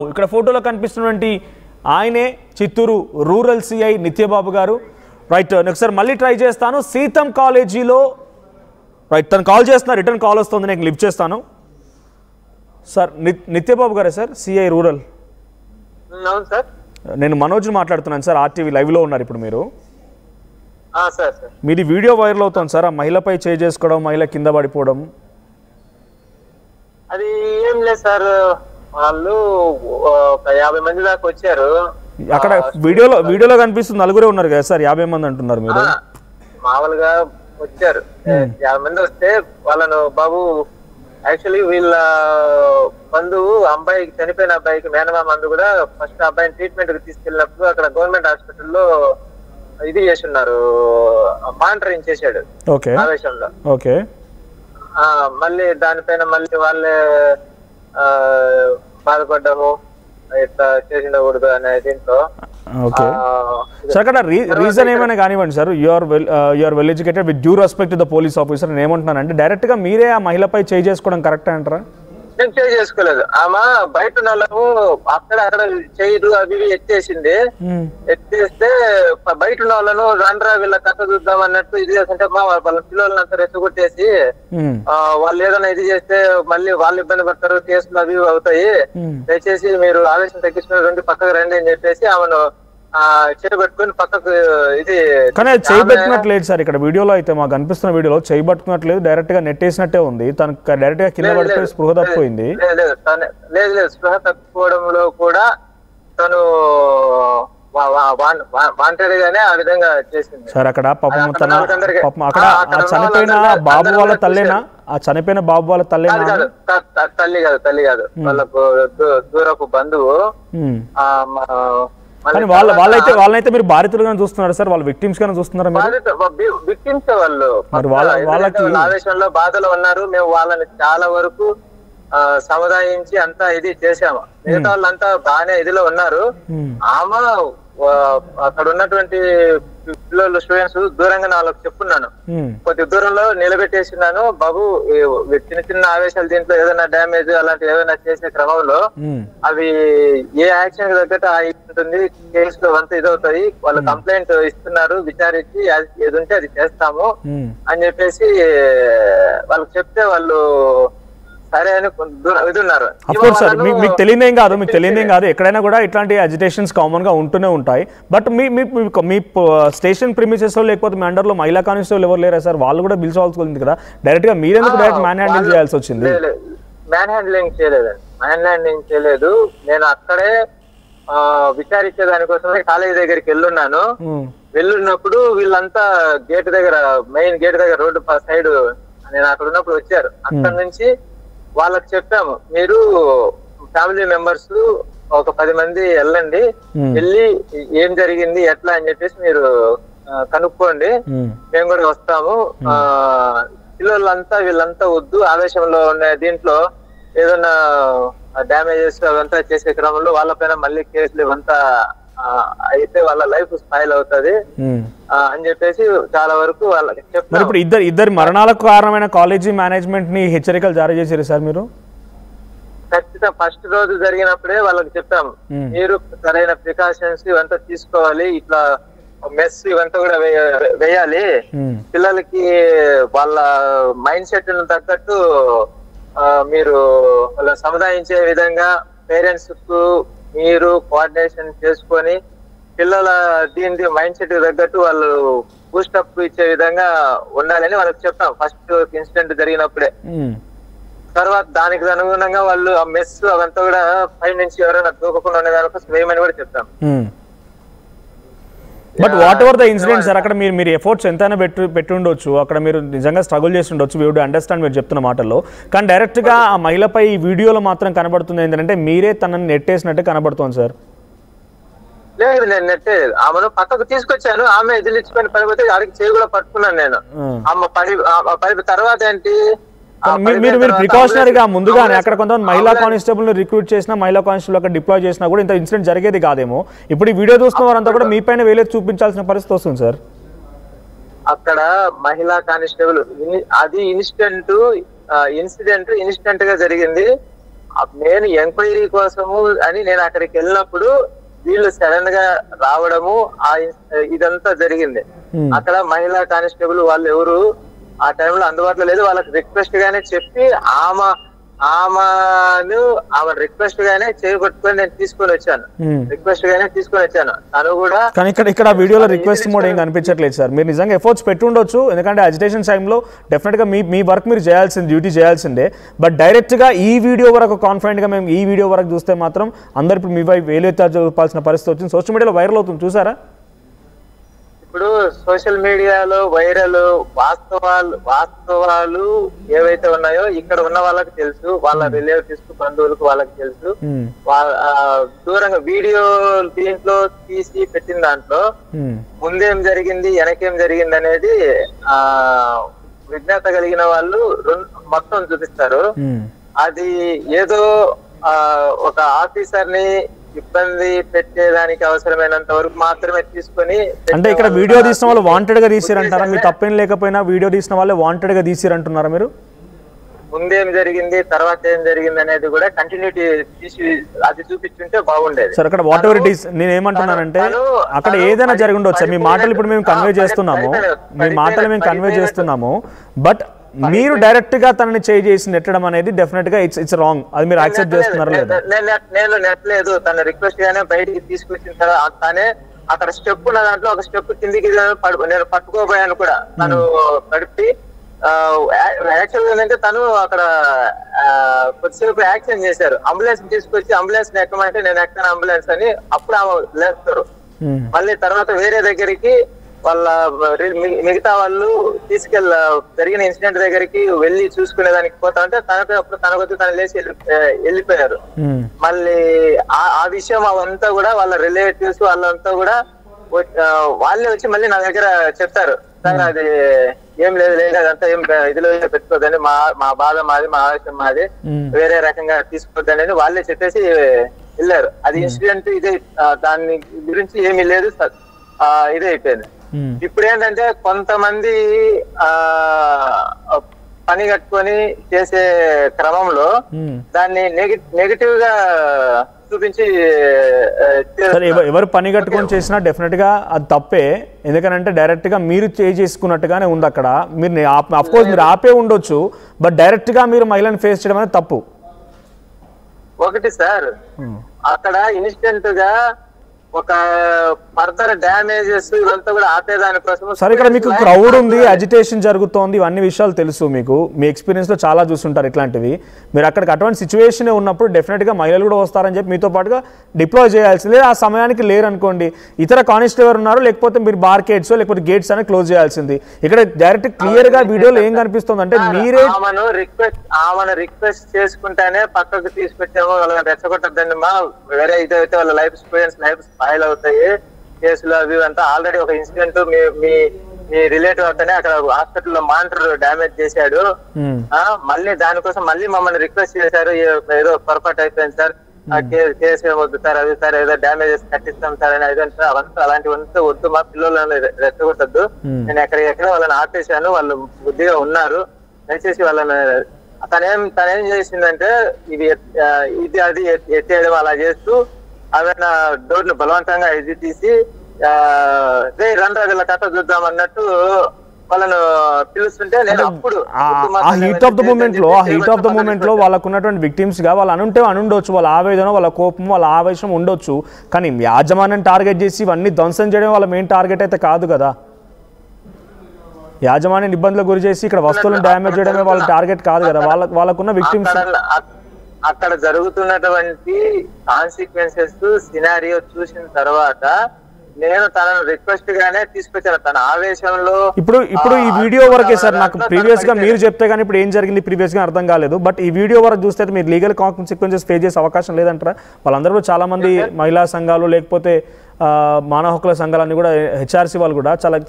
ఇక్కడ ఫోటోలో కనిపిస్తున్నటువంటి ఆయనే చిత్తూరు రూరల్ సిఐ నిత్యబాబు గారు. రైట్, ఒకసారి మళ్ళీ ట్రై చేస్తాను. సీతం కాలేజీలో రైట్ తను కాల్ చేస్తున్నా, రిటర్న్ కాల్ వస్తుంది, నేను లిఫ్ట్ చేస్తాను. సార్ నిత్యబాబు గారే సార్, సిఐ రూరల్? అవును సార్, నేను మనోజ్ని మాట్లాడుతున్నాను సార్, ఆర్టీవీ లైవ్లో ఉన్నారు ఇప్పుడు మీరు. సార్ సార్ మీది వీడియో వైరల్ అవుతుంది సార్, ఆ మహిళపై చేయి చేసుకోవడం, మహిళ కింద పడిపోవడం. అది ఏం లేదు సార్, వాళ్ళు ఒక 50 మంది దాకా వచ్చారు. అక్కడ వీడియోలో కనిపిస్తుంది నలుగురే ఉన్నారు కదా సార్, 50 మంది అంటున్నారు మీరు. మామూలుగా వచ్చారు 50 మంది వస్తే వాళ్ళను బాబు యాక్చువల్లీ వీళ్ళ బంధువు అబ్బాయికి, చనిపోయిన అబ్బాయికి మేనమామ మందు కూడా ఫస్ట్ అబ్బాయిని ట్రీట్మెంట్ కి తీసుకెళ్ళినప్పుడు అక్కడ గవర్నమెంట్ హాస్పిటల్లో ఇది చేస్తున్నారు, మానిటరింగ్ చేశాడు ఆవేశంలో. ఓకే, మళ్ళీ దానిపైన మళ్ళీ వాళ్ళే బాధపడ్డాము, ఇట్లా చేసిండకూడదు అనే దీంట్లో. సార్ అక్కడ రీజన్ ఏమైనా కానివ్వండి sir, you are well educated with due respect to the police officer. నేను ఏమంటున్నానంటే డైరెక్ట్ గా మీరే ఆ మహిళపై చేయి చేసుకోవడం కరెక్ట్ అంటారా? నేను చేయి చేసుకోలేదు, ఆమె బయట వాళ్ళము అక్కడ చేయరు అవి ఎత్తేసింది. ఎత్తేస్తే బయట వాళ్ళను రండ్రా వీళ్ళ కథ చూద్దాం అన్నట్టు ఇది చేస్తుంటే వాళ్ళ పిల్లల్ని అంతా రెచ్చగొట్టేసి వాళ్ళు ఏదైనా ఇది చేస్తే మళ్ళీ వాళ్ళు ఇబ్బంది పడతారు, కేసులు అవి అవుతాయి, దయచేసి మీరు ఆవేశం తగ్గించుకుని రండి, పక్కకు రండి అని చెప్పేసి ఆమెను చేయబెట్టుకుని పక్కకు ఇది. కానీ చేయబెట్టుకున్నట్లేదు సార్, ఇక్కడ వీడియోలో అయితే మాకు అనిపిస్తున్న వీడియోలో చేయబట్టుకున్నట్లేదు, డైరెక్ట్ గా నెట్టేసినట్టే ఉంది. తనకు డైరెక్ట్ గా కింద పడిపోయి స్పృహ తప్పిపోయింది. లేదు స్పృహ తప్పిపోవడంలో కూడా తను వాంటెడ్ గానే ఆ విధంగా చేసింది సార్. అక్కడ పాపం అక్కడ చనిపోయిన బాబు వాళ్ళ తల్లేనా? ఆ చనిపోయిన బాబు వాళ్ళ తల్లేనా? తల్లి కాదు, వాళ్ళకు దూరపు బంధువు. కానీ వాళ్ళైతే మీరు బాధితులుగా చూస్తున్నారు సార్, వాళ్ళ విక్టిమ్స్ గానే చూస్తున్నారా? విక్టిమ్స్ వాళ్ళు వాళ్ళకి ఆవేశంలో బాధలు ఉన్నారు. మేము వాళ్ళని చాలా వరకు సముదాయించి అంతా ఇది చేసాము. మిగతా వాళ్ళంతా బాగానే ఇదిలో ఉన్నారు. ఆమె అక్కడ ఉన్నటువంటి పిల్లలు, స్టూడెంట్స్ దూరంగా వాళ్ళకి చెప్పున్నాను, కొద్ది దూరంలో నిలబెట్టేసినాను, బాబు చిన్న చిన్న ఆవేశాలు దీంట్లో ఏదైనా డ్యామేజ్ అలాంటి ఏదైనా చేసే క్రమంలో అవి ఏ యాక్షన్ తగ్గట్టు ఉంటుంది, కేసులో అంతా ఇదవుతాయి, వాళ్ళు కంప్లైంట్ ఇస్తున్నారు, విచారించి ఏది ఉంటే అది చేస్తాము అని చెప్పేసి వాళ్ళకి చెప్తే వాళ్ళు సరే అని ఇది ఉన్నారు. మీకు తెలియదేం కాదు, ఎక్కడైనా కూడా ఇట్లాంటి అజిటేషన్స్ కామన్ గా ఉంటూనే ఉంటాయి. బట్ మీ స్టేషన్ ప్రిమిసెస్ లో లేకపోతే మీ అండర్ లో మహిళా కానిస్టేబుల్ ఎవరు లేరా సార్? వాళ్ళు కూడా పిలిచాల్సి ఉంది కదా, డైరెక్ట్ గా మీరెందుకు డైరెక్ట్ మ్యాన్ హ్యాండిల్ చేయాల్సి వచ్చింది? మ్యాన్ హ్యాండ్లింగ్ చేయలేదు, నేను అక్కడే విచారించే దానికోసమే కాలేజీ దగ్గరికి వెళ్ళున్నప్పుడు వీళ్ళంతా గేట్ దగ్గర, మెయిన్ గేట్ దగ్గర రోడ్డు సైడ్ నేను అక్కడ ఉన్నప్పుడు వచ్చారు. అక్కడ నుంచి వాళ్ళకి చెప్పాము, మీరు ఫ్యామిలీ మెంబర్స్ ఒక 10 మంది వెళ్ళండి, వెళ్ళి ఏం జరిగింది ఎట్లా అని చెప్పేసి మీరు కనుక్కోండి, మేము కూడా వస్తాము. పిల్లలంతా వీళ్ళంతా వద్దు, ఆవేశంలో ఉన్న దీంట్లో ఏదైనా డ్యామేజెస్ అవంతా చేసే క్రమంలో వాళ్ళపైన మళ్ళీ కేసులు ఇవంతా అయితే వాళ్ళ లైఫ్ స్పాయిల్ అవుతుంది అని చెప్పేసి చాలా వరకు వాళ్ళకి చెప్పారు. ఇప్పుడు ఇద్దరు మరణాలకు కారణమైన కాలేజీ మేనేజ్మెంట్ ని హెచ్చరికలు జారీ చేశారు సార్ మీరు? ఖచ్చితంగా ఫస్ట్ రోజు జరిగినప్పుడే వాళ్ళకి చెప్పాము, మీరు సరైన ప్రికాషన్స్ ఇవంతా తీసుకోవాలి, ఇట్లా మెస్ ఇవంతా కూడా వేయాలి, పిల్లలకి వాళ్ళ మైండ్ సెట్ తగ్గట్టు మీరు వాళ్ళ సముదాయించే విధంగా పేరెంట్స్ కు మీరు కోఆర్డినేషన్ చేసుకొని పిల్లల దీని మైండ్ సెట్ తగ్గట్టు వాళ్ళు బూస్టప్ ఇచ్చే విధంగా ఉండాలని వాళ్ళకి చెప్పాం ఫస్ట్ ఇన్సిడెంట్ జరిగినప్పుడే. తర్వాత దానికి అనుగుణంగా వాళ్ళు ఆ మెస్ అవంతా కూడా పై నుంచి ఎవరైనా దూకకుండా ఉండే దానికోసం వేయమని కూడా చెప్తాం. But what ever the incident sir, అక్కడ మీరు ఎఫర్ట్స్ ఎంతైనా పెట్టి ఉండొచ్చు, అక్కడ మీరు నిజంగా స్ట్రగుల్ చేసి ఉండొచ్చు, వీ వుడ్ అండర్స్టాండ్ మీరు చెప్తున్న మాటల్లో. కానీ డైరెక్ట్ గా ఆ మహిళపై ఈ వీడియోలో మాత్రం కనబడుతుంది ఏంటంటే మీరే తనని నెట్టేసినట్టే కనబడుతుంది సార్. లేదు, నేను నెట్టేది, ఆమెను పక్కకు తీసుకొచ్చాను, ఆమె ఎదిలించుకొని పడిపోతే అడిగి చేయి కూడా పట్టుకున్నాను నేను. ఆమె పడి తర్వాత ఏంటి, మీరు ప్రికాషనరీగా ముందుగానే అక్కడ కొంతమంది మహిళా కానిస్టేబుల్ రిక్రూట్ చేసినా, మహిళా కానిస్టేబుల్ అక్కడ డిప్లాయ్ చేసినా కూడా ఇంత ఇన్సిడెంట్ జరిగేది కాదేమో. ఇప్పుడు ఈ వీడియో చూస్తున్న వారంతా కూడా మీ పైన వేలే చూపించాల్సిన పరిస్థితి వస్తుంది సార్. అక్కడ మహిళా కానిస్టేబుల్ అది ఇన్సిడెంట్ గా జరిగింది. నేను ఎంక్వైరీ కోసము అని నేను అక్కడికి వెళ్ళినప్పుడు వీళ్ళు సడన్ గా రావడము ఇదంతా జరిగింది. అక్కడ మహిళా కానిస్టేబుల్ వాళ్ళు ఎవరు ఆ టైంలో అందుబాటులో లేదు. వాళ్ళకి రిక్వెస్ట్ గానే చెప్పి ఆమె రిక్వెస్ట్ గానే చేయబట్టుకొని నేను తీసుకొని వచ్చాను. తను కూడా కానీ ఇక్కడ వీడియోలో రిక్వెస్ట్ మోడ్ ఏం కనిపించట్లేదు సార్. మీరు నిజంగా ఎఫర్ట్స్ పెట్టుండొచ్చు, ఎందుకంటే అజిటేషన్ టైంలో డెఫినెట్ గా మీ వర్క్ మీరు చేయాల్సింది, డ్యూటీ చేయాల్సిందే. బట్ డైరెక్ట్ గా ఈ వీడియో వరకు కాన్ఫిడెంట్ గా మేము ఈ వీడియో వరకు చూస్తే మాత్రం అందరు ఇప్పుడు మీ వైపు వేలెత్తి చూపాల్సిన పరిస్థితి వచ్చింది. సోషల్ మీడియాలో వైరల్ అవుతుంది, చూసారా? ఇప్పుడు సోషల్ మీడియాలో వైరల్ వాస్తవాలు ఏవైతే ఉన్నాయో ఇక్కడ ఉన్న వాళ్ళకి తెలుసు, వాళ్ళ రిలేటివ్స్ బంధువులకు వాళ్ళకి తెలుసు. దూరంగా వీడియో దీంట్లో తీసి పెట్టిన దాంట్లో ముందేం జరిగింది వెనకేం జరిగింది అనేది విజ్ఞత కలిగిన వాళ్ళు మొత్తం చూపిస్తారు. అది ఏదో ఒక ఆఫీసర్ ని ఇబ్బంది పెట్టేదానికి అవసరమైనంత వరకు మాత్రమే తీసుకొని, అంటే ఇక్కడ వీడియో తీసిన వాళ్ళు వాంటెడ్ గా తీసిరంటారా? మీ తప్పేం లేకపోయినా వీడియో తీసిన వాళ్ళే వాంటెడ్ గా తీసిరంటున్నారా మీరు? ముందేం జరిగింది తర్వాత ఏం జరిగింది అనేది కూడా కంటిన్యూటీ తీసి అది చూపించుంటే బాగుండేది సార్. అక్కడ వాట్ ఎవర్ ఇట్ ఈస్, నేను ఏమంటున్నానంటే అక్కడ ఏదైనా జరిగి ఉండొచ్చు. మీ మాటలు ఇప్పుడు మేము కన్వే చేస్తున్నాము, బట్ మీరు డైరెక్ట్ గా తనని చేసి నెట్టడం అనేది డెఫినెట్ గా ఇట్స్ రాంగ్. అది మీరు యాక్సెప్ట్ చేస్తున్నారు లేదా? నేను నెట్టలేదు. తన రిక్వెస్ట్ గానే బయటికి తీసుకొచ్చిన తర్వాత తనే అక్కడ స్టెప్ ఉన్న దాంట్లో ఒక స్టెప్ కిందికి నేను పట్టుకోబోయాను కూడా. తను పడిపి యాక్చువల్ ఏంటంటే తను అక్కడ కొద్దిసేపు యాక్షన్ చేశారు. అంబులెన్స్ తీసుకొచ్చి అంబులెన్స్ ఎక్కమంటే నేను ఎక్కను అంబులెన్స్ అని అప్పుడు ఆమె లేస్తారు. మళ్ళీ తర్వాత వేరే దగ్గరికి వాళ్ళ మిగతా వాళ్ళు జరిగిన ఇన్సిడెంట్ దగ్గరికి వెళ్ళి చూసుకునే దానికి పోతా ఉంటే తనకొద్దు తను లేచి వెళ్ళిపోయారు. మళ్ళీ ఆ విషయం అవంతా కూడా వాళ్ళ రిలేటివ్స్ వాళ్ళంతా కూడా వాళ్ళే వచ్చి మళ్ళీ నా దగ్గర చెప్తారు, సార్ అది ఏం లేదు అదంతా ఏం ఇదిలో పెట్టుకోవద్దని, మా బాధ మాది, మా ఆవేశం మాది, వేరే రకంగా తీసుకోవద్దని వాళ్ళే చెప్పేసి వెళ్ళారు. అది ఇన్సిడెంట్ ఇదే, దాని గురించి ఏమీ లేదు, ఇదే అయిపోయింది. ఇప్పుడు ఏంటంటే కొంతమంది పని కట్టుకొని చేసే క్రమంలో దాన్ని నెగిటివ్ గా చూపించి, ఎవరు పని కట్టుకొని చేసినా డెఫినెట్ గా అది తప్పే. ఎందుకంటే డైరెక్ట్ గా మీరు చేసుకున్నట్టుగానే ఉంది అక్కడ. మీరు అఫ్ కోర్స్ మీరు ఆపే ఉండొచ్చు, బట్ డైరెక్ట్ గా మీరు మహిళను ఫేస్ చేయడం అనేది తప్పు. ఒకటి సార్, అక్కడ ఇన్స్టెంట్ గా ఒక ఫర్దర్ డ్యామేజెస్ ఇదంతా కూడా ఆపేదాని కోసం. సరే, ఇక్కడ మీకు క్రౌడ్ ఉంది, అజిటేషన్ జరుగుతోంది, ఇవన్నీ విషయాలు తెలుసు మీకు, మీ ఎక్స్పీరియన్స్ లో చాలా చూస్తుంటారు ఇట్లాంటివి. మీరు అక్కడికి అటువంటి సిచ్యువేషన్ ఉన్నప్పుడు డెఫినెట్ గా మహిళలు కూడా వస్తారని చెప్పి మీతో పాటుగా డిప్లాయ్ చేయాల్సిందే. ఆ సమయానికి లేరు అనుకోండి, ఇతర కానిస్టేబుల్ ఉన్నారు, లేకపోతే మీరు బార్కేడ్స్ లేకపోతే గేట్స్ అని క్లోజ్ చేయాల్సింది. ఇక్కడ డైరెక్ట్ క్లియర్ గా వీడియోలో ఏం కనిపిస్తుంది అంటే మీరే ఆమెను రిక్వెస్ట్ చేసుకుంటేనే పక్కకు తీసుకొచ్చాము, వాళ్ళని రెచ్చగొట్టద్దండి మా, వేరే ఇదైతే వాళ్ళ లైఫ్ స్పాయిల్ అవుతాయి, కేసులు అవి అంతా. ఆల్రెడీ ఒక ఇన్సిడెంట్ మీ రిలేటివ్ అవుతానే అక్కడ హాస్పిటల్లో మానిటర్ డ్యామేజ్ చేశాడు. మళ్ళీ దానికోసం మళ్ళీ మమ్మల్ని రిక్వెస్ట్ చేశారు, ఏదో పొరపాటు అయిపోయింది సార్, కేసు ఏమొద్దు సార్, అది సార్ ఏదో డ్యామేజెస్ కట్టిస్తాం సార్ అని అదంతా అవంతా అలాంటివంతా వద్దు, మా పిల్లలను రెచ్చగొట్టద్దు. నేను ఎక్కడ వాళ్ళని ఆపేశాను, వాళ్ళు బుద్ధిగా ఉన్నారు, దయచేసి వాళ్ళని. తనేం చేసిందంటే ఇది అది ఎత్తేయడం అలా చేస్తూ ఆమె డోర్ ను బలవంతంగా ఇది తీసి రన్ రాజుల కథ చూద్దాం అన్నట్టు వాళ్ళను పిలుస్తుంటే నేను అప్పుడు ఆ హీట్ ఆఫ్ ద మూమెంట్ లో వాళ్ళకు ఉన్నటువంటి విక్టిమ్స్ గా వాళ్ళు అనుండొచ్చు, వాళ్ళ ఆవేదన, వాళ్ళ కోపం, వాళ్ళ ఆవేశం ఉండొచ్చు. కానీ యాజమాన్యం టార్గెట్ చేసి ఇవన్నీ ధ్వంసం చేయడం వాళ్ళ మెయిన్ టార్గెట్ అయితే కాదు కదా. యాజమాన్యం ఇబ్బందులకు గురి చేసి ఇక్కడ వస్తువులను డ్యామేజ్ చేయడమే వాళ్ళ టార్గెట్ కాదు కదా. వాళ్ళకున్న విక్టిమ్స్ అక్కడ జరుగుతున్నటువంటి కాన్సిక్వెన్సెస్ సినారియో చూసిన తర్వాత నేను తనను రిక్వెస్ట్ గానే తీసుకొచ్చాను. తన ఆవేశంలో ఇప్పుడు ఈ వీడియో వరకే సార్, నాకు ప్రీవియస్ గా మీరు చెప్తే గానీ ఇప్పుడు ఏం జరిగింది ప్రీవియస్ గా అర్థం కాలేదు. బట్ ఈ వీడియో వరకు చూస్తే మీరు లీగల్ కాన్సిక్వెన్సెస్ ఫేస్ చేసే అవకాశం లేదంటారా? వాళ్ళందరూ చాలా మంది మహిళా సంఘాలు లేకపోతే మానవ హక్కుల సంఘాలన్నీ కూడా, హెచ్ఆర్సీ వాళ్ళు కూడా చాలా